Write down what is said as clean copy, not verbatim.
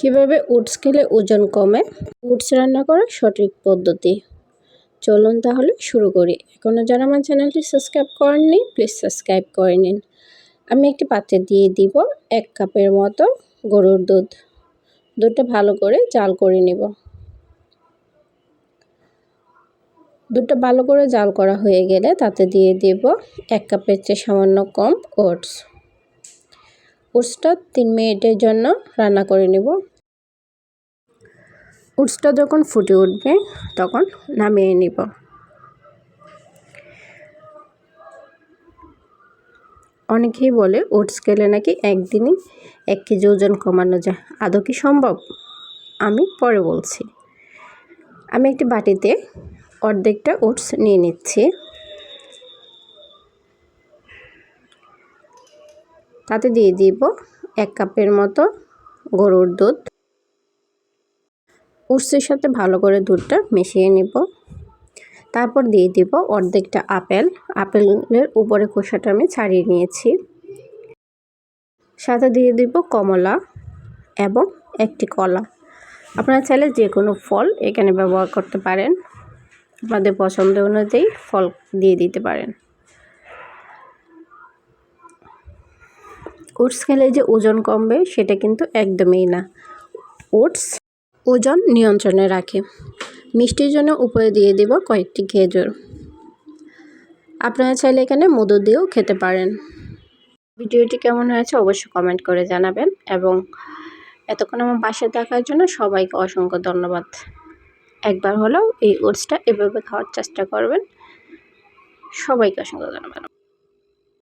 কিভাবে ওটস খেলে ওজন কমে? ওটস রান্না করার সঠিক পদ্ধতি। চলুন তাহলে শুরু করি। এখনও যারা আমার চ্যানেলটি সাবস্ক্রাইব করেননি প্লিজ সাবস্ক্রাইব করে নিন। আমি একটি পাত্রে দিয়ে দিব 1 কাপের মতো গরুর দুধ। দুধটা ভালো করে জাল করে নেব। দুধটা ভালো করে জাল করা হয়ে গেলে তাতে দিয়ে দেব 1 কাপের চেয়ে সামান্য কম ওটস। ওটসটা 3 মিনিটের জন্য রান্না করে নেব। ওটসটা যখন ফুটে উঠবে তখন নামিয়ে নিব। অনেকেই বলে ওটস খেলে নাকি একদিনই 1 কেজি ওজন কমানো যায়। আদৌ কি সম্ভব? আমি পরে বলছি। আমি একটি বাটিতে অর্ধেকটা ওটস নিয়ে নিচ্ছি। তাতে দিয়ে দিব 1 কাপের মতো গরুর দুধ। ওটসের সাথে ভালো করে দুধটা মিশিয়ে নিব। তারপর দিয়ে দিব অর্ধেকটা আপেল। আপেলের উপরে খোসাটা আমি ছাড়িয়ে নিয়েছি। সাথে দিয়ে দিব কমলা এবং একটি কলা। আপনারা চাইলে যে কোনো ফল এখানে ব্যবহার করতে পারেন। আপনাদের পছন্দ অনুযায়ী ফল দিয়ে দিতে পারেন। ওটস খেলে যে ওজন কমবে সেটা কিন্তু একদমই না। ওটস ওজন নিয়ন্ত্রণে রাখে। মিষ্টির জন্য উপরে দিয়ে দেব কয়েকটি খেজুর। আপনারা চাইলে এখানে মধু দিয়েও খেতে পারেন। ভিডিওটি কেমন হয়েছে অবশ্যই কমেন্ট করে জানাবেন এবং এতক্ষণ আমার পাশে থাকার জন্য সবাইকে অসংখ্য ধন্যবাদ। একবার হলেও এই ওটসটা এভাবে খাওয়ার চেষ্টা করবেন। সবাইকে অসংখ্য ধন্যবাদ।